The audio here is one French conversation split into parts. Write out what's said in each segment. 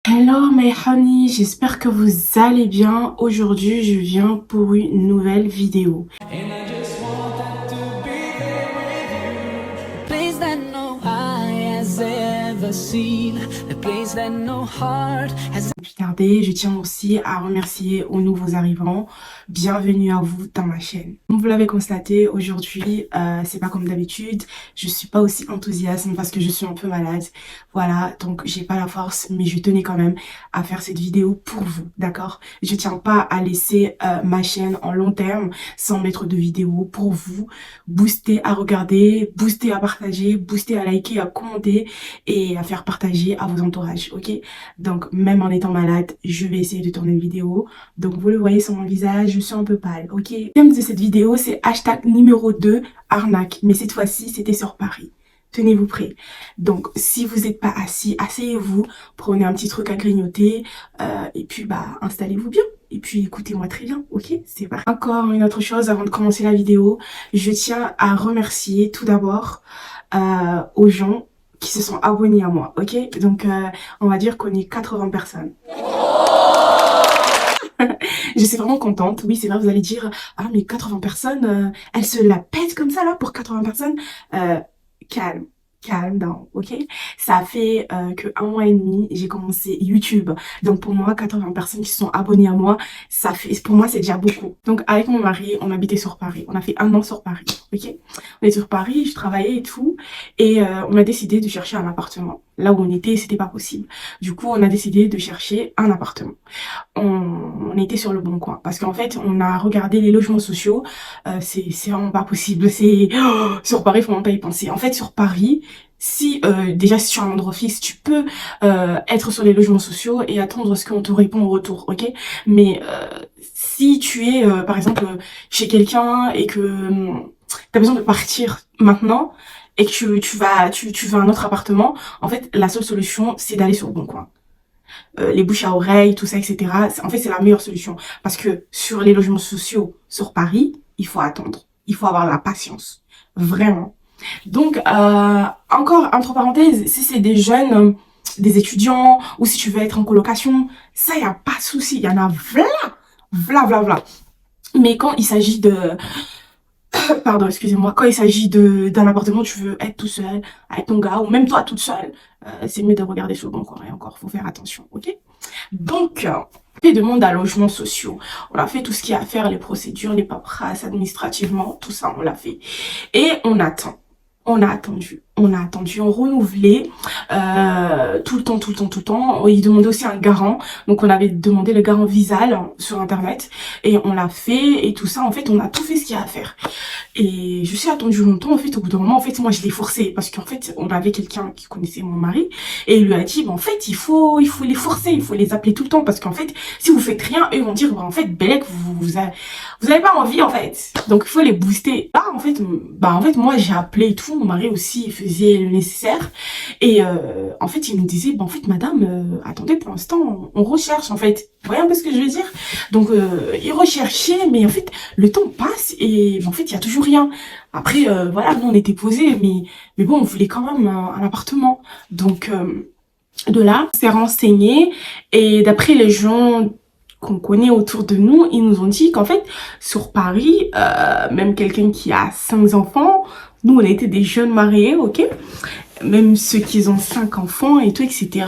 Hello my honey, j'espère que vous allez bien. Aujourd'hui, je viens pour une nouvelle vidéo. Place that no eye has ever seen, the place that no heart has... Plus tarder, je tiens aussi à remercier aux nouveaux arrivants. Bienvenue à vous dans ma chaîne. Comme vous l'avez constaté, aujourd'hui, c'est pas comme d'habitude. Je suis pas aussi enthousiaste parce que je suis un peu malade. Voilà, donc j'ai pas la force, mais je tenais quand même à faire cette vidéo pour vous, d'accord? Je tiens pas à laisser ma chaîne en long terme sans mettre de vidéo pour vous, booster à regarder, booster à partager, booster à liker, à commenter et à faire partager à vos entourages, ok? Donc même en étant malade, je vais essayer de tourner une vidéo. Donc vous le voyez sur mon visage, je suis un peu pâle, ok? Le thème de cette vidéo, c'est hashtag numéro 2, arnaque. Mais cette fois-ci, c'était sur Paris. Tenez-vous prêts. Donc, si vous n'êtes pas assis, asseyez-vous, prenez un petit truc à grignoter, et puis installez-vous bien. Et puis écoutez-moi très bien, ok? C'est parti. Encore une autre chose avant de commencer la vidéo, je tiens à remercier tout d'abord aux gens qui se sont abonnés à moi, ok? Donc, on va dire qu'on est 80 personnes. Je suis vraiment contente. Oui, c'est vrai, vous allez dire, ah mais 80 personnes, elles se la pètent comme ça là pour 80 personnes. Calme. Calme down, ok? Ça fait que 1 mois et demi, j'ai commencé YouTube. Donc pour moi, 80 personnes qui sont abonnées à moi, ça fait, pour moi, c'est déjà beaucoup. Donc avec mon mari, on habitait sur Paris. On a fait 1 an sur Paris, ok? On est sur Paris, je travaillais et tout. Et on a décidé de chercher un appartement. Là où on était, c'était pas possible. Du coup, on a décidé de chercher un appartement. On était sur le bon coin parce qu'en fait on a regardé les logements sociaux, c'est vraiment pas possible, sur Paris, faut même pas y penser. En fait sur Paris, si déjà si tu as un endroit fixe, tu peux être sur les logements sociaux et attendre ce qu'on te répond au retour, ok? Mais si tu es par exemple chez quelqu'un et que t'as besoin de partir maintenant et que tu veux un autre appartement, en fait la seule solution c'est d'aller sur le bon coin. Les bouches à oreille, tout ça, etc. En fait, c'est la meilleure solution. Parce que sur les logements sociaux, sur Paris, il faut attendre. Il faut avoir la patience. Vraiment. Donc, encore, entre parenthèses, si c'est des jeunes, des étudiants, ou si tu veux être en colocation, ça, y a pas de souci. Il y en a v'là, v'là, v'là, v'là. Mais quand il s'agit de... Pardon, excusez-moi. Quand il s'agit d'un appartement, tu veux être tout seul, avec ton gars, ou même toi toute seule, c'est mieux de regarder sur le bon coin. Et encore, faut faire attention, ok? Donc, on fait demande à logements sociaux. On a fait tout ce qu'il y a à faire, les procédures, les paperasses, administrativement, tout ça, on l'a fait. Et on attend. On a attendu, on renouvelait tout le temps, tout le temps, tout le temps. Il demandait aussi un garant, donc on avait demandé le garant Visal sur internet et on l'a fait et tout ça. En fait, on a tout fait ce qu'il y a à faire. Et je suis attendue longtemps, en fait, au bout d'un moment, en fait, moi, je l'ai forcé, parce qu'en fait, on avait quelqu'un qui connaissait mon mari, et il lui a dit, bah, en fait, il faut les forcer, il faut les appeler tout le temps, parce qu'en fait, si vous faites rien, eux ils vont dire, bah, en fait, Bellec, vous avez pas envie, en fait. Donc, il faut les booster. Là, en fait, moi, j'ai appelé et tout, mon mari aussi, il faisait le nécessaire, et, en fait, il nous disait, bah, en fait, madame, attendez, pour l'instant, on recherche, en fait. Vous voyez un peu ce que je veux dire? Donc, il recherchait, mais en fait, le temps passe, et, en fait, il y a toujours rien. Après, voilà, nous, on était posés, mais bon, on voulait quand même un appartement. Donc, de là, on s'est renseigné, et d'après les gens qu'on connaît autour de nous, ils nous ont dit qu'en fait, sur Paris, même quelqu'un qui a 5 enfants, nous, on était des jeunes mariés, ok? Même ceux qui ont 5 enfants et tout, etc.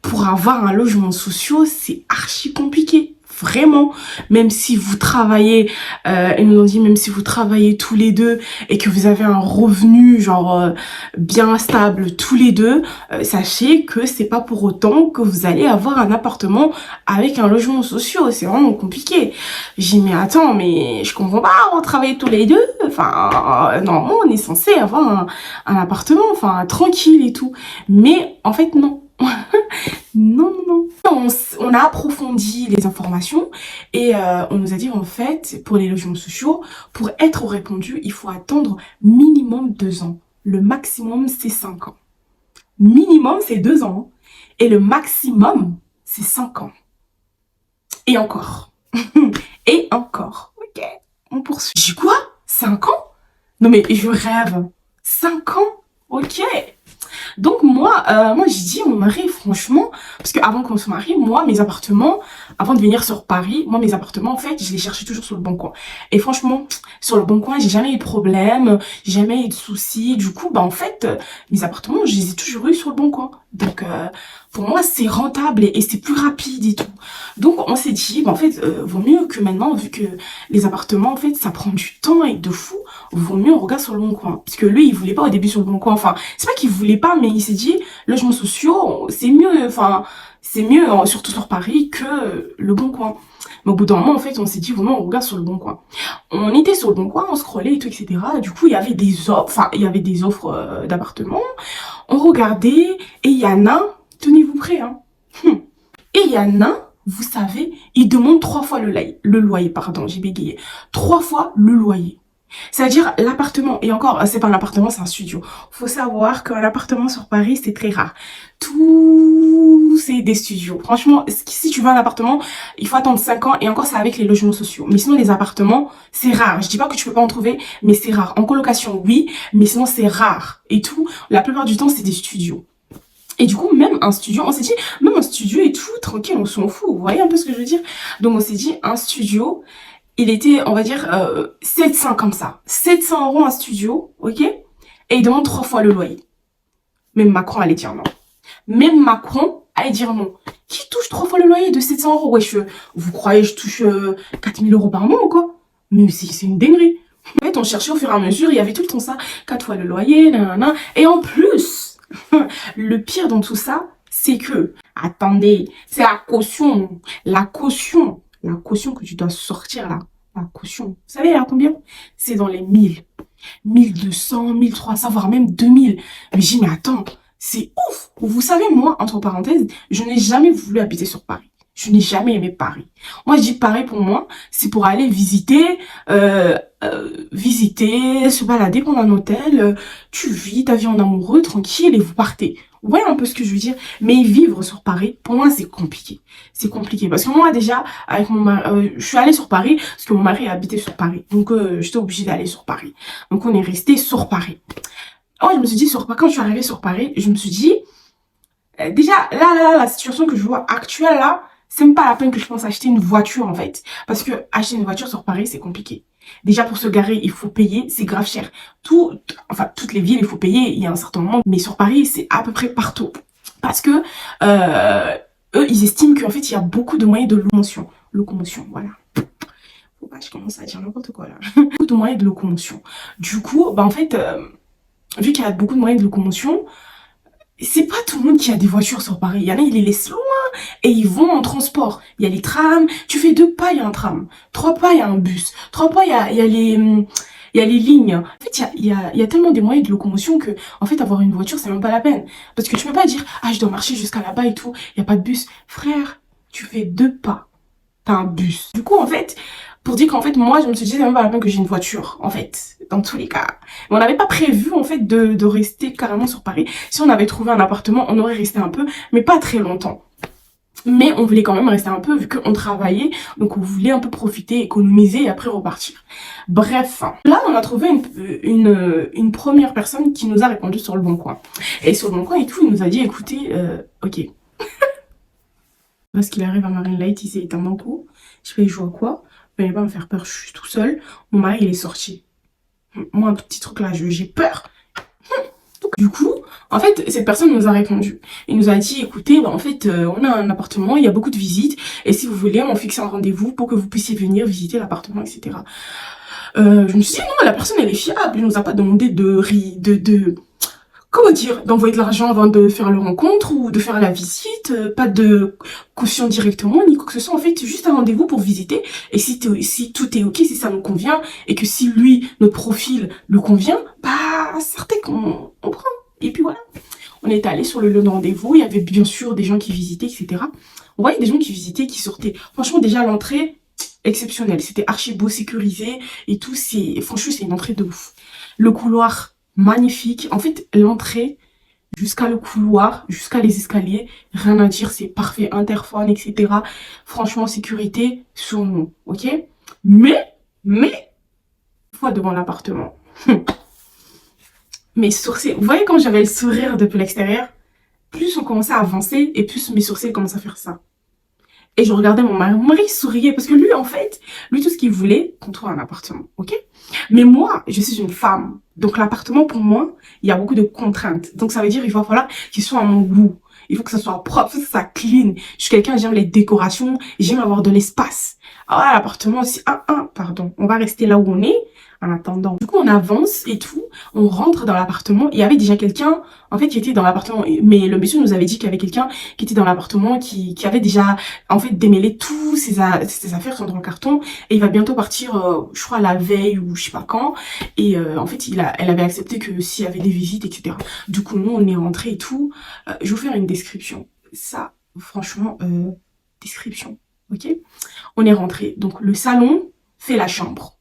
Pour avoir un logement social, c'est archi compliqué. Vraiment, même si vous travaillez, ils nous ont dit même si vous travaillez tous les deux et que vous avez un revenu genre bien stable tous les deux, sachez que c'est pas pour autant que vous allez avoir un appartement avec un logement social. C'est vraiment compliqué. J'ai dit mais attends, mais je comprends pas, on travaille tous les deux. Enfin, normalement on est censé avoir un appartement, enfin tranquille et tout. Mais en fait non. Non, non, non. On a approfondi les informations et on nous a dit en fait, pour les logements sociaux, pour être répondu, il faut attendre minimum 2 ans. Le maximum, c'est 5 ans. Minimum, c'est 2 ans. Et le maximum, c'est 5 ans. Et encore. Et encore. Ok, on poursuit. J'ai quoi? 5 ans? Non mais je rêve. 5 ans? Ok. Donc moi j'ai dit à mon mari, franchement, parce qu'avant qu'on se marie, moi mes appartements, avant de venir sur Paris, moi mes appartements en fait, je les cherchais toujours sur le bon coin. Et franchement, sur le bon coin, j'ai jamais eu de problème, j'ai jamais eu de soucis. Du coup, bah en fait, mes appartements, je les ai toujours eu sur le bon coin. Donc pour moi, c'est rentable et c'est plus rapide et tout. Donc on s'est dit, bah en fait, vaut mieux que maintenant, vu que les appartements, en fait, ça prend du temps et de fou, vaut mieux on regarde sur le bon coin. Parce que lui, il voulait pas au début sur le bon coin. Enfin, c'est pas qu'il voulait pas, mais il s'est dit, logements sociaux, c'est mieux, enfin, c'est mieux, surtout sur Paris, que le bon coin. Mais au bout d'un moment, en fait, on s'est dit, vraiment, on regarde sur le bon coin. On était sur le bon coin, on scrollait et tout, etc. Du coup, il y avait des offres, enfin, il y avait des offres d'appartements. On regardait, et il y en a, tenez-vous prêts, hein. Et il y en a, vous savez, il demande 3 fois le loyer, pardon, j'ai bégayé. 3 fois le loyer. C'est-à-dire l'appartement, et encore, c'est pas un appartement, c'est un studio. Faut savoir qu'un appartement sur Paris, c'est très rare. Tout, c'est des studios. Franchement, si tu veux un appartement, il faut attendre 5 ans, et encore, c'est avec les logements sociaux. Mais sinon, les appartements, c'est rare. Je dis pas que tu peux pas en trouver, mais c'est rare. En colocation, oui, mais sinon, c'est rare. Et tout, la plupart du temps, c'est des studios. Et du coup, même un studio, on s'est dit, même un studio et tout, tranquille, on s'en fout. Vous voyez un peu ce que je veux dire? Donc, on s'est dit, un studio, il était, on va dire, 700 comme ça. 700 € un studio, ok? Et il demande 3 fois le loyer. Même Macron allait dire non. Même Macron allait dire non. Qui touche 3 fois le loyer de 700 €? Wesh, vous croyez que je touche 4 000 € par mois ou quoi? Mais c'est une dinguerie. En fait, on cherchait au fur et à mesure, il y avait tout le temps ça. 4 fois le loyer, nanana. Et en plus, le pire dans tout ça, c'est que, attendez, c'est la caution. La caution. La caution que tu dois sortir là. La caution. Vous savez, à combien? C'est dans les 1000. 1200, 1300, voire même 2000. Mais j'ai dit, mais attends, c'est ouf. Vous savez, moi, entre parenthèses, je n'ai jamais voulu habiter sur Paris. Je n'ai jamais aimé Paris. Moi, je dis Paris pour moi, c'est pour aller visiter, se balader pendant un hôtel, tu vis ta vie en amoureux, tranquille, et vous partez. Vous voyez un peu ce que je veux dire? Mais vivre sur Paris, pour moi, c'est compliqué. C'est compliqué. Parce que moi, déjà, avec mon mari, je suis allée sur Paris, parce que mon mari habitait sur Paris. Donc, j'étais obligée d'aller sur Paris. Donc, on est resté sur Paris. Alors, je me suis dit, quand je suis arrivée sur Paris, je me suis dit, déjà, là, la situation que je vois actuelle, là, c'est même pas la peine que je pense acheter une voiture, en fait. Parce que acheter une voiture sur Paris, c'est compliqué. Déjà, pour se garer, il faut payer, c'est grave cher. Toutes les villes, il faut payer, il y a un certain moment. Mais sur Paris, c'est à peu près partout. Parce que, eux, ils estiment qu'en fait, il y a beaucoup de moyens de locomotion. Locomotion, voilà. Faut pas, je commence à dire n'importe quoi, là. Beaucoup de moyens de locomotion. Du coup, bah, en fait, vu qu'il y a beaucoup de moyens de locomotion, c'est pas tout le monde qui a des voitures sur Paris. Il y en a, ils les laissent loin et ils vont en transport. Il y a les trams. Tu fais 2 pas, il y a un tram. 3 pas, il y a un bus. 3 pas, il y a les lignes. En fait, il y a tellement des moyens de locomotion que, en fait, avoir une voiture, c'est même pas la peine. Parce que tu peux pas dire, ah, je dois marcher jusqu'à là-bas et tout. Il y a pas de bus. Frère, tu fais 2 pas. T'as un bus. Du coup, en fait, pour dire qu'en fait, moi, je me suis dit, c'est même pas la peine que j'ai une voiture, en fait, dans tous les cas. Mais on n'avait pas prévu, en fait, de rester carrément sur Paris. Si on avait trouvé un appartement, on aurait resté un peu, mais pas très longtemps. Mais on voulait quand même rester un peu, vu qu'on travaillait, donc on voulait un peu profiter, économiser et après repartir. Bref, là, on a trouvé une première personne qui nous a répondu sur le bon coin. Et sur le bon coin et tout, il nous a dit, écoutez, ok. Parce qu'il arrive à Marine Light, il s'est éteint d'un coup. Je fais, je vois quoi? Vous n'allez pas me faire peur, je suis tout seul. Mon mari, il est sorti. Moi, un tout petit truc là, j'ai peur. Du coup, en fait, cette personne nous a répondu. Il nous a dit, écoutez, bah, en fait, on a un appartement, il y a beaucoup de visites. Et si vous voulez, on fixe un rendez-vous pour que vous puissiez venir visiter l'appartement, etc. Je me suis dit, non, la personne, elle est fiable. Il nous a pas demandé comment dire, d'envoyer de l'argent avant de faire la rencontre ou de faire la visite, pas de caution directement, ni quoi que ce soit. En fait, juste un rendez-vous pour visiter. Et si tout est ok, si ça nous convient, et que si lui, notre profil, le convient, bah, certain qu'on prend. Et puis voilà. On est allé sur le lieu de rendez-vous. Il y avait bien sûr des gens qui visitaient, etc. On voyait des gens qui visitaient, qui sortaient. Franchement, déjà, l'entrée, exceptionnelle. C'était archi beau, sécurisé et tout. Franchement, c'est une entrée de ouf. Le couloir, magnifique. En fait, l'entrée jusqu'à le couloir, jusqu'à les escaliers, rien à dire, c'est parfait, interphone, etc. Franchement, sécurité sur nous, ok? Mais, une fois devant l'appartement, mes sourcils, vous voyez quand j'avais le sourire depuis l'extérieur, plus on commençait à avancer et plus mes sourcils commençaient à faire ça. Et je regardais mon mari souriait parce que lui, en fait, lui, tout ce qu'il voulait, qu'on trouve un appartement, ok? Mais moi, je suis une femme. Donc, l'appartement, pour moi, il y a beaucoup de contraintes. Donc, ça veut dire, il va falloir qu'il soit à mon goût. Il faut que ça soit propre, il faut que ça clean. Je suis quelqu'un, j'aime les décorations, j'aime avoir de l'espace. Alors, là, l'appartement aussi, pardon. On va rester là où on est en attendant. Du coup, on avance et tout. On rentre dans l'appartement. Il y avait déjà quelqu'un, en fait, qui était dans l'appartement. Mais le monsieur nous avait dit qu'il y avait quelqu'un qui était dans l'appartement, qui avait déjà, en fait, démêlé tous ses affaires sont dans le carton. Et il va bientôt partir, je crois, la veille ou je sais pas quand. Et en fait, elle avait accepté que s'il y avait des visites, etc. Du coup, nous, on est rentrés et tout. Je vais vous faire une description. Ça, franchement, description. Ok? On est rentré. Donc, le salon fait la chambre.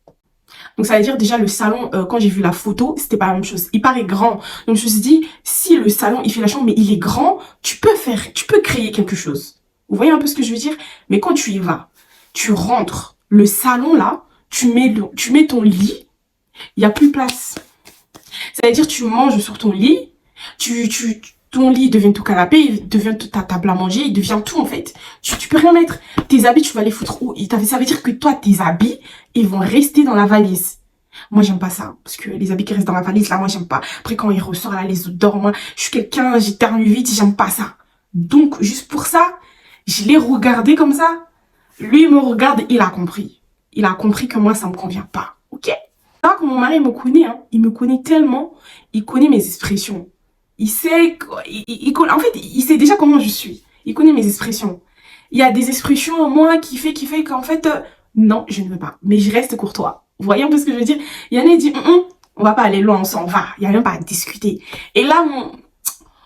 Donc ça veut dire déjà le salon, quand j'ai vu la photo, c'était pas la même chose. Il paraît grand. Donc je me suis dit, si le salon, il fait la chambre, mais il est grand, tu peux créer quelque chose. Vous voyez un peu ce que je veux dire? Mais quand tu y vas, tu rentres, le salon là, tu mets ton lit, il y a plus de place. Ça veut dire tu manges sur ton lit, ton lit devient ton canapé, il devient ta table à manger, il devient tout en fait. Tu peux rien mettre. Tes habits, tu vas les foutre où? Ça veut dire que toi, tes habits, ils vont rester dans la valise. Moi, j'aime pas ça. Parce que les habits qui restent dans la valise, là, moi, j'aime pas. Après, quand ils ressortent, là, les odeurs, moi, je suis quelqu'un, j'éternue vite, j'aime pas ça. Donc, juste pour ça, je l'ai regardé comme ça. Lui, il me regarde, il a compris. Il a compris que moi, ça me convient pas. Ok? Là, que mon mari me connaît, hein. Il me connaît tellement. Il connaît mes expressions. Il sait, en fait, il sait déjà comment je suis. Il connaît mes expressions. Il y a des expressions en moi qui fait qu'en fait, non, je ne veux pas. Mais je reste courtois. Vous voyez un peu ce que je veux dire? Yann dit, on va pas aller loin, on s'en va. Il y a même pas à discuter. Et là,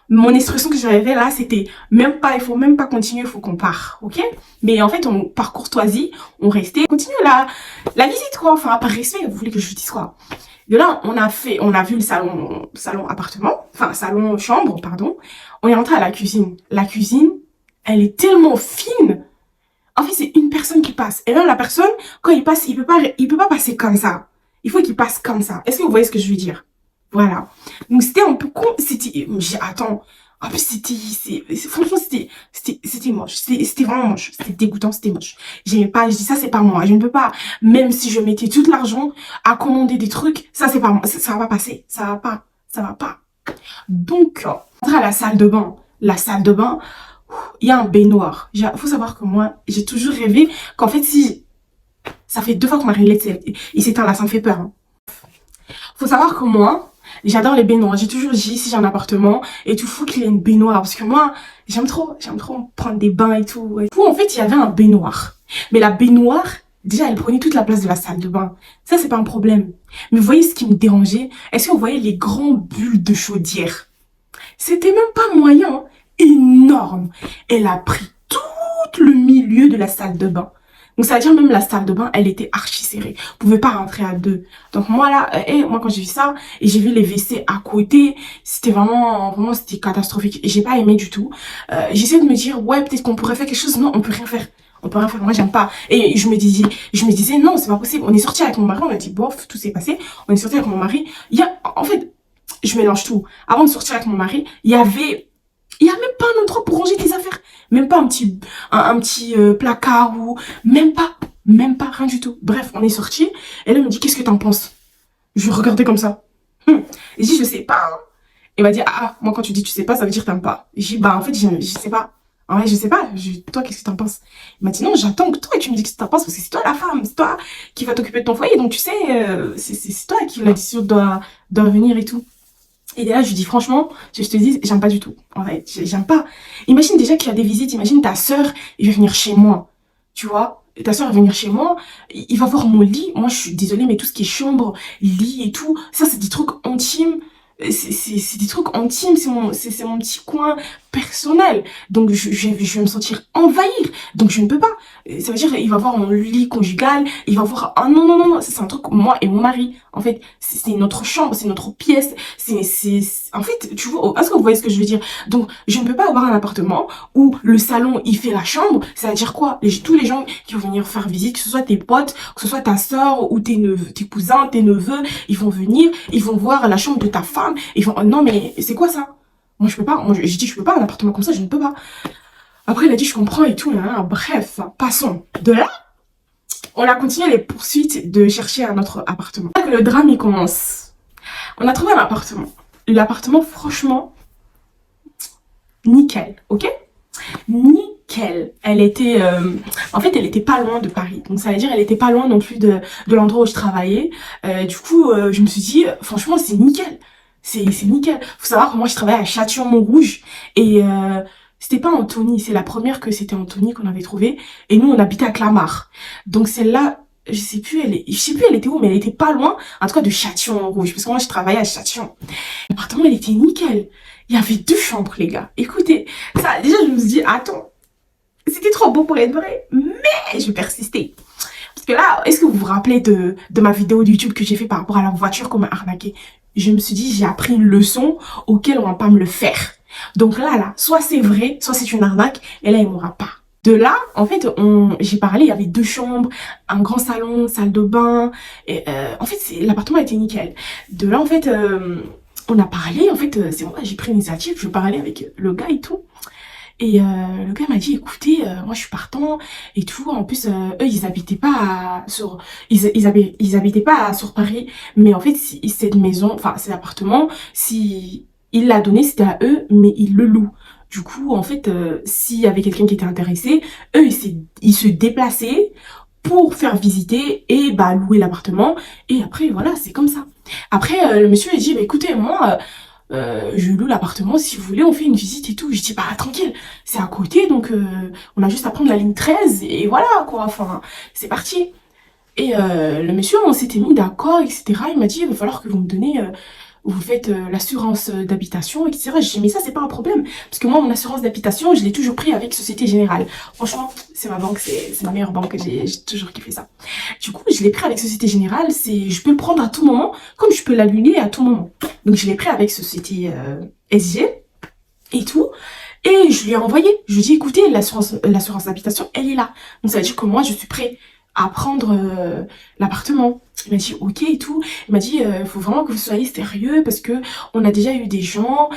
mon expression que j'avais là, c'était même pas, il faut même pas continuer, il faut qu'on part, ok? Mais en fait, par courtoisie, on restait, continue la visite, quoi. Enfin, par respect, vous voulez que je vous dise quoi? De là, on a vu le salon appartement, enfin, salon chambre, pardon. On est rentré à la cuisine. La cuisine, elle est tellement fine. En fait, c'est une personne qui passe. Et même la personne, quand il passe, il peut pas passer comme ça. Il faut qu'il passe comme ça. Est-ce que vous voyez ce que je veux dire? Voilà. Donc, c'était un peu con. Attends. En plus, franchement, c'était moche. C'était vraiment moche. C'était dégoûtant, c'était moche. J'aimais pas, je dis ça, c'est pas moi. Je ne peux pas, même si je mettais tout l'argent à commander des trucs, ça, c'est pas moi. Ça va pas passer. Ça va pas. Ça va pas. Donc, on rentre à la salle de bain. La salle de bain, il y a un baignoire. Faut savoir que moi, j'ai toujours rêvé qu'en fait, si ça fait 2 fois que ma réalité il s'éteint là, ça me fait peur. Hein. Faut savoir que moi, j'adore les baignoires. J'ai toujours dit, si j'ai un appartement et tout, faut qu'il y ait une baignoire. Parce que moi, j'aime trop prendre des bains et tout. Du coup, en fait, il y avait un baignoire. Mais la baignoire, déjà, elle prenait toute la place de la salle de bain. Ça, c'est pas un problème. Mais vous voyez ce qui me dérangeait? Est-ce que vous voyez les grands bulles de chaudière? C'était même pas moyen. Hein. Énorme. Elle a pris tout le milieu de la salle de bain. Donc ça veut dire même la salle de bain, elle était archi serrée. Vous pouvez pas rentrer à deux. Donc moi là, moi quand j'ai vu ça et j'ai vu les WC à côté, c'était vraiment c'était catastrophique. Et j'ai pas aimé du tout. J'essaie de me dire ouais peut-être qu'on pourrait faire quelque chose. Non, on peut rien faire. On peut rien faire. Moi j'aime pas. Et je me disais non c'est pas possible. On est sorti avec mon mari, on a dit bof, tout s'est passé. On est sorti avec mon mari. En fait, je mélange tout. Avant de sortir avec mon mari, il y a même pas un endroit pour ranger tes affaires. Même pas un petit placard ou même pas, rien du tout. Bref, on est sorti et là, il me dit, qu'est-ce que t'en penses? Je lui regardais comme ça. Et je dis, je sais pas. Hein. Il m'a dit, moi, quand tu dis tu sais pas, ça veut dire t'aimes pas. Et j'ai dit, en fait, je sais pas. En vrai, je sais pas. Toi, qu'est-ce que t'en penses? Il m'a dit, non, j'attends que toi, et tu me dis ce que t'en penses parce que c'est toi la femme, c'est toi qui va t'occuper de ton foyer. Donc, tu sais, c'est toi qui la décision doit venir et tout. Et là, je lui dis franchement, je te dis, j'aime pas du tout. En fait, j'aime pas. Imagine déjà qu'il y a des visites, imagine ta sœur, il va venir chez moi. Tu vois? Et ta sœur va venir chez moi, il va voir mon lit. Moi, je suis désolée, mais tout ce qui est chambre, lit et tout, ça, c'est des trucs intimes. C'est des trucs intimes, c'est mon petit coin personnel. Donc, je vais me sentir envahir. Donc, je ne peux pas. Ça veut dire, il va voir mon lit conjugal, il va voir, non, c'est un truc, moi et mon mari. En fait, c'est notre chambre, c'est notre pièce, En fait, tu vois, est-ce que vous voyez ce que je veux dire? Donc, je ne peux pas avoir un appartement où le salon, il fait la chambre. C'est-à-dire quoi? Tous les gens qui vont venir faire visite, que ce soit tes potes, que ce soit ta sœur ou tes neveux, tes cousins, tes neveux, ils vont venir, ils vont voir la chambre de ta femme, ils vont, non, mais c'est quoi ça? Moi, je peux pas. Moi, j'ai dit, je peux pas un appartement comme ça, je ne peux pas. Après, il a dit, je comprends et tout, hein. Bref, passons. De là, on a continué les poursuites de chercher un autre appartement. Là que le drame, il commence. On a trouvé un appartement. L'appartement, franchement, nickel, ok? Nickel. Elle était, en fait, elle était pas loin de Paris. Donc, ça veut dire, elle était pas loin non plus de l'endroit où je travaillais. Du coup, je me suis dit, franchement, c'est nickel. C'est nickel. Faut savoir que moi, je travaillais à Châtillon-Montrouge. Et, c'était pas Antony. C'est la première que c'était Antony qu'on avait trouvé. Et nous, on habitait à Clamart. Donc, celle-là, je sais plus elle était où, mais elle était pas loin, en tout cas, de Châtillon-Montrouge. Parce que moi, je travaillais à Châtillon. L'appartement, il était nickel. Il y avait 2 chambres, les gars. Écoutez, ça, déjà, je me suis dit, attends, c'était trop beau pour être vrai, mais je vais persister. Parce que là, est-ce que vous vous rappelez de ma vidéo de YouTube que j'ai fait par rapport à la voiture qu'on m'a arnaqué? Je me suis dit, j'ai appris une leçon auquel on va pas me le faire. Donc là, soit c'est vrai, soit c'est une arnaque, et là, il m'aura pas. De là, en fait, j'ai parlé, il y avait 2 chambres, un grand salon, salle de bain, et en fait, l'appartement était nickel. De là, en fait, on a parlé, en fait, c'est moi, j'ai pris l'initiative, je parlais avec le gars et tout. Et le gars m'a dit, écoutez, moi je suis partant et tout. En plus, eux, ils habitaient pas ils habitaient pas sur Paris, mais en fait, cette maison, enfin cet appartement, si il l'a donné, c'était à eux, mais ils le louent. Du coup, en fait, s'il y avait quelqu'un qui était intéressé, eux, ils se déplaçaient pour faire visiter et bah louer l'appartement. Et après, voilà, c'est comme ça. Après, le monsieur a dit, bah, écoutez, moi, je loue l'appartement, si vous voulez, on fait une visite et tout. Je dis, bah, tranquille, c'est à côté, donc on a juste à prendre la ligne 13 et voilà, quoi. Enfin, c'est parti. Et le monsieur, on s'était mis d'accord, etc. Il m'a dit, il va falloir que vous me donnez, vous faites l'assurance d'habitation, etc. J'ai dit, mais ça, c'est pas un problème. Parce que moi, mon assurance d'habitation, je l'ai toujours pris avec Société Générale. Franchement, c'est ma banque, c'est ma meilleure banque, j'ai toujours kiffé ça. Du coup, je l'ai pris avec Société Générale, je peux le prendre à tout moment, comme je peux l'annuler à tout moment. Donc, je l'ai pris avec Société SG et tout. Et je lui ai envoyé. Je lui ai dit, écoutez, l'assurance d'habitation, elle est là. Donc, ça veut dire que moi, je suis prêt à prendre l'appartement. Il m'a dit ok et tout. Il m'a dit il faut vraiment que vous soyez sérieux parce que on a déjà eu des gens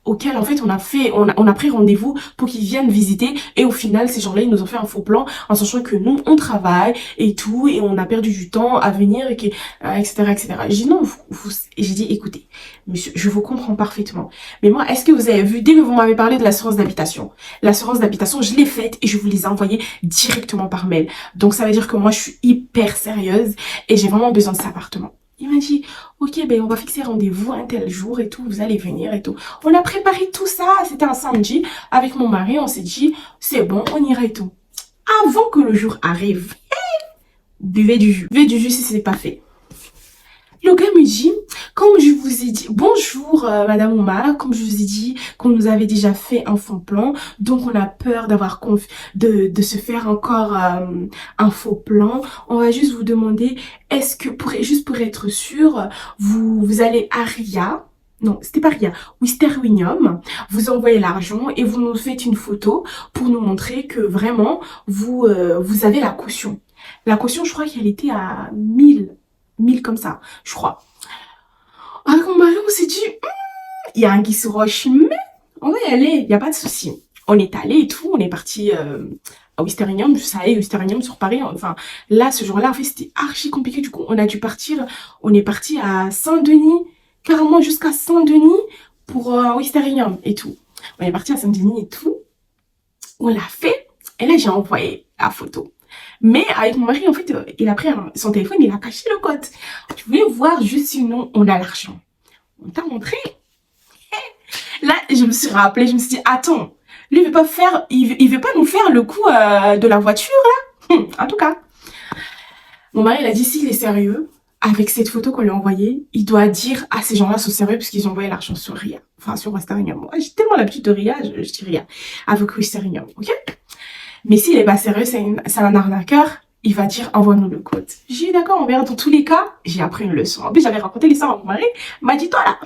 auxquels en fait on a pris rendez-vous pour qu'ils viennent visiter et au final ces gens-là ils nous ont fait un faux plan en sachant que nous on travaille et tout et on a perdu du temps à venir et etc etc. J'ai dit non j'ai dit écoutez monsieur je vous comprends parfaitement mais moi est-ce que vous avez vu dès que vous m'avez parlé de l'assurance d'habitation je l'ai faite et je vous les ai envoyées directement par mail. Donc ça veut dire que moi je suis hyper sérieuse et j'ai vraiment besoin de cet appartement. Il m'a dit, ok, ben on va fixer rendez-vous un tel jour et tout, vous allez venir et tout. On a préparé tout ça, c'était un samedi. Avec mon mari, on s'est dit, c'est bon, on ira et tout. Avant que le jour arrive, buvez du jus. Buvez du jus si c'est pas fait. Le gars me dit, comme je vous ai dit, bonjour Madame Ouma, comme je vous ai dit qu'on nous avait déjà fait un faux plan, donc on a peur de se faire encore un faux plan. On va juste vous demander, est-ce que juste pour être sûr, vous allez à RIA, non c'était pas RIA, Wisterwinium, vous envoyez l'argent et vous nous faites une photo pour nous montrer que vraiment vous avez la caution. La caution, je crois qu'elle était à 1000 comme ça, je crois. Avec mon mari, on s'est dit, il y a un Guy sur roche, mais on va y aller, il n'y a pas de souci. On est allé et tout, on est parti à Wisterinium, je savais, Wisterinium sur Paris. Enfin, là, ce jour-là, en fait, c'était archi compliqué. Du coup, on a dû partir, on est parti à Saint-Denis, carrément jusqu'à Saint-Denis pour Wisterinium et tout. On est parti à Saint-Denis et tout. On l'a fait, et là, j'ai envoyé la photo. Mais avec mon mari, en fait, il a pris son téléphone, il a caché le code. Je voulais voir juste sinon on a l'argent. On t'a montré. Là, je me suis rappelé, je me suis dit, attends, lui il veut pas faire, il veut pas nous faire le coup de la voiture là. En tout cas, mon mari il a dit s'il est sérieux avec cette photo qu'on lui a envoyée, il doit dire à ces gens-là sont sérieux parce qu'ils ont envoyé l'argent sur RIA, enfin sur Wisterinium. Moi, j'ai tellement l'habitude de RIA, je dis RIA avec Wisterinium, ok? Mais s'il est pas sérieux, c'est un arnaqueur. il va dire envoie-nous le code. J'ai dit d'accord, on verra. Dans tous les cas, j'ai appris une leçon. En plus, j'avais raconté l'histoire à mon mari, il m'a dit toi là.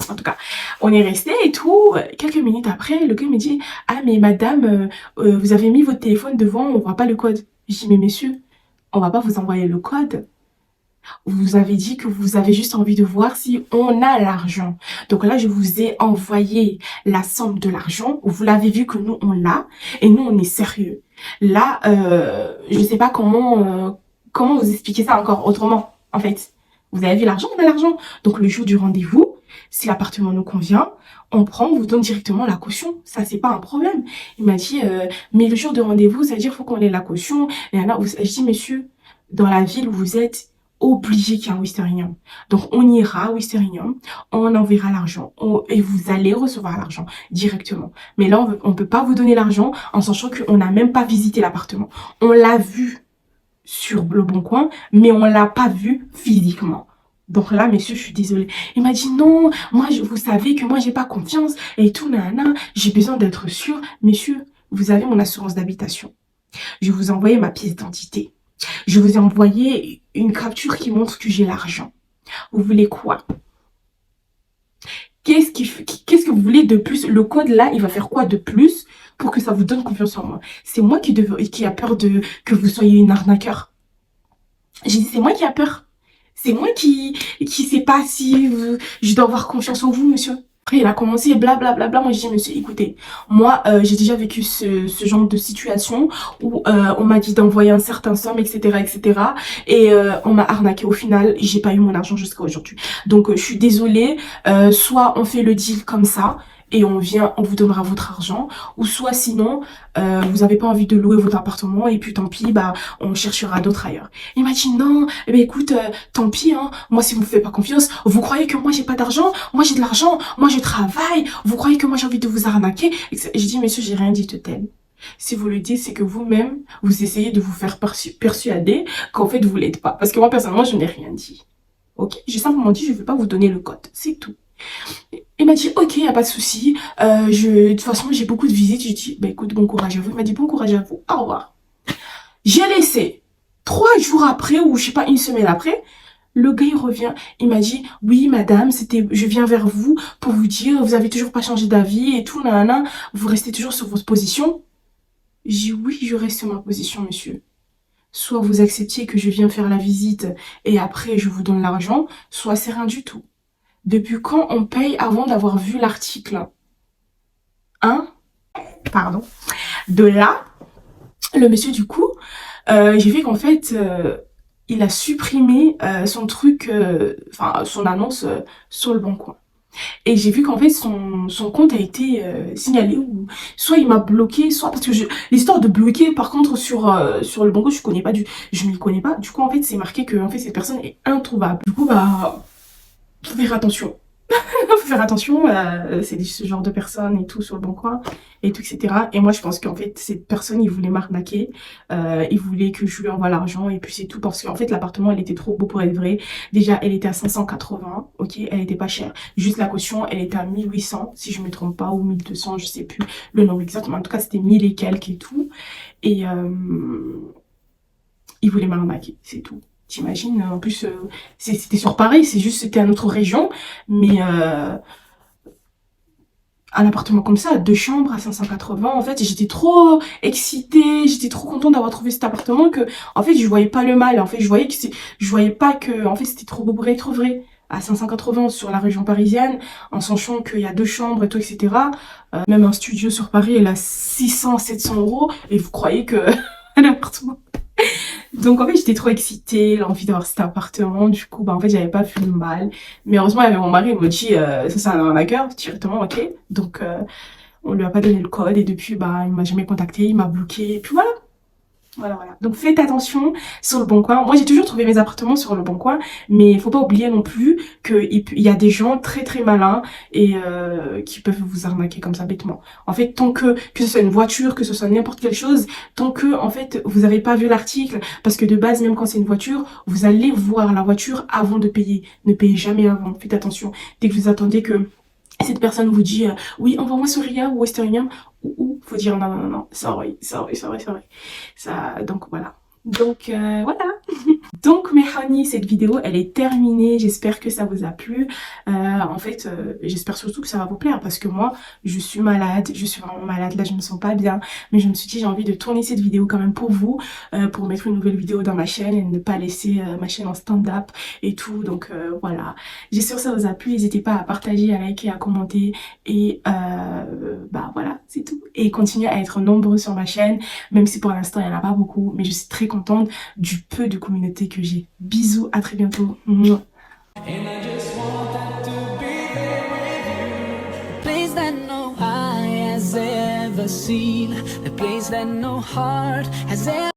En tout cas, on est resté et tout. Quelques minutes après, le gars me dit ah mais madame, vous avez mis votre téléphone devant, on voit pas le code. J'ai dit mais messieurs, on va pas vous envoyer le code. Vous avez dit que vous avez juste envie de voir si on a l'argent. Donc là, je vous ai envoyé la somme de l'argent. Vous l'avez vu que nous, on l'a. Et nous, on est sérieux. Là, je sais pas comment vous expliquer ça encore autrement, en fait. Vous avez vu l'argent, on a l'argent. Donc le jour du rendez-vous, si l'appartement nous convient, on prend, on vous donne directement la caution. Ça, c'est pas un problème. Il m'a dit, mais le jour de rendez-vous, ça veut dire qu'il faut qu'on ait la caution. Et là, je dis, monsieur, dans la ville où vous êtes, obligé qu'il y ait un Wisterinium. Donc, on ira à Wisterinium, on enverra l'argent et vous allez recevoir l'argent directement. Mais là, on ne peut pas vous donner l'argent en sachant qu'on n'a même pas visité l'appartement. On l'a vu sur Le Bon Coin, mais on l'a pas vu physiquement. Donc là, messieurs, je suis désolée. Il m'a dit non, moi, vous savez que moi, j'ai pas confiance et tout, nanana, j'ai besoin d'être sûr. Messieurs, vous avez mon assurance d'habitation. Je vous ai envoyé ma pièce d'identité. Je vous ai envoyé une capture qui montre que j'ai l'argent. Vous voulez quoi? Qu'est-ce que vous voulez de plus? Le code là, il va faire quoi de plus pour que ça vous donne confiance en moi? C'est moi qui a peur que vous soyez une arnaqueur. J'ai dit, c'est moi qui a peur. C'est moi qui sait pas si je dois avoir confiance en vous, monsieur. Après, il a commencé blablabla. Moi, j'ai dit, monsieur, écoutez, moi, j'ai déjà vécu ce genre de situation où on m'a dit d'envoyer un certain somme, etc., etc. Et on m'a arnaqué. Au final, j'ai pas eu mon argent jusqu'à aujourd'hui. Donc, je suis désolée. Soit on fait le deal comme ça et on vous donnera votre argent, ou soit sinon, vous avez pas envie de louer votre appartement et puis tant pis, bah, on cherchera d'autres ailleurs. Il m'a dit non, eh ben écoute, tant pis, hein, moi si vous me faites pas confiance, vous croyez que moi j'ai pas d'argent, moi j'ai de l'argent, moi je travaille, vous croyez que moi j'ai envie de vous arnaquer? J'ai dit monsieur, j'ai rien dit de tel. Si vous le dites, c'est que vous-même, vous essayez de vous faire persuader qu'en fait vous l'êtes pas. Parce que moi personnellement, je n'ai rien dit. Ok, j'ai simplement dit, je vais pas vous donner le code, c'est tout. Il m'a dit, ok, y a pas de souci. De toute façon, j'ai beaucoup de visites. J'ai dit, bah écoute, bon courage à vous. Il m'a dit, bon courage à vous. Au revoir. J'ai laissé 3 jours après, ou je sais pas, une semaine après, le gars, il revient. Il m'a dit, oui, madame, je viens vers vous pour vous dire, vous avez toujours pas changé d'avis et tout, nanana. Vous restez toujours sur votre position. J'ai dit, oui, je reste sur ma position, monsieur. Soit vous acceptiez que je viens faire la visite et après je vous donne l'argent, soit c'est rien du tout. Depuis quand on paye avant d'avoir vu l'article? Hein? Pardon. De là, le monsieur du coup, j'ai vu qu'en fait, il a supprimé son truc, enfin son annonce sur Le Bon Coin. Et j'ai vu qu'en fait son compte a été signalé, ou soit il m'a bloqué, soit parce que l'histoire de bloquer par contre sur Le Bon Coin, je m'y connais pas. Du coup en fait c'est marqué que en fait cette personne est introuvable. Du coup bah faut faire attention. Faut faire attention, c'est ce genre de personnes et tout sur Le Bon Coin et tout, etc. Et moi je pense qu'en fait cette personne il voulait m'arnaquer, il voulait que je lui envoie l'argent et puis c'est tout, parce qu'en fait l'appartement elle était trop beau pour être vrai. Déjà elle était à 580, ok, elle était pas chère. Juste la caution elle était à 1800 si je me trompe pas, ou 1200, je sais plus le nombre exact, mais en tout cas c'était 1000 et quelques et tout. Et il voulait m'arnaquer, c'est tout. T'imagines, en plus, c'était sur Paris, c'était à notre région, mais un appartement comme ça, 2 chambres à 580, en fait, j'étais trop excitée, j'étais trop contente d'avoir trouvé cet appartement que, en fait, je voyais pas le mal, en fait, je voyais pas que, en fait, c'était trop beau pour être vrai. À 580 sur la région parisienne, en sachant qu'il y a 2 chambres et tout, etc. Même un studio sur Paris, elle a 600, 700 euros, et vous croyez que un appartement. Donc en fait j'étais trop excitée, l'envie d'avoir cet appartement, du coup bah en fait j'avais pas vu le mal. Mais heureusement il y avait mon mari, il m'a dit ça c'est un arnaqueur directement, ok. Donc on lui a pas donné le code et depuis bah il m'a jamais contacté, il m'a bloqué et puis voilà. Voilà, voilà. Donc faites attention sur Le Bon Coin. Moi j'ai toujours trouvé mes appartements sur Le Bon Coin, mais il faut pas oublier non plus qu'il y a des gens très très malins et qui peuvent vous arnaquer comme ça bêtement. En fait, tant que ce soit une voiture, que ce soit n'importe quelle chose, tant que en fait vous avez pas vu l'article, parce que de base même quand c'est une voiture, vous allez voir la voiture avant de payer. Ne payez jamais avant. Faites attention. Dès que vous attendez que cette personne vous dit oui, envoie-moi sur Ria ou Western Union, ou faut dire non, non, non, non, sorry. Ça, donc voilà. Donc voilà. Donc mes honey, cette vidéo elle est terminée, j'espère que ça vous a plu. En fait j'espère surtout que ça va vous plaire parce que moi je suis malade, je suis vraiment malade, là je me sens pas bien, mais je me suis dit j'ai envie de tourner cette vidéo quand même pour vous, pour mettre une nouvelle vidéo dans ma chaîne et ne pas laisser ma chaîne en stand-up et tout. Donc voilà, j'espère que ça vous a plu, n'hésitez pas à partager, à liker, à commenter et bah voilà c'est tout. Et continuez à être nombreux sur ma chaîne, même si pour l'instant il n'y en a pas beaucoup, mais je suis très contente du peu de communauté que j'ai. Bisous, à très bientôt. Mouah. And I just want that to be there with you. A place that no eye has ever seen. A place that no heart has ever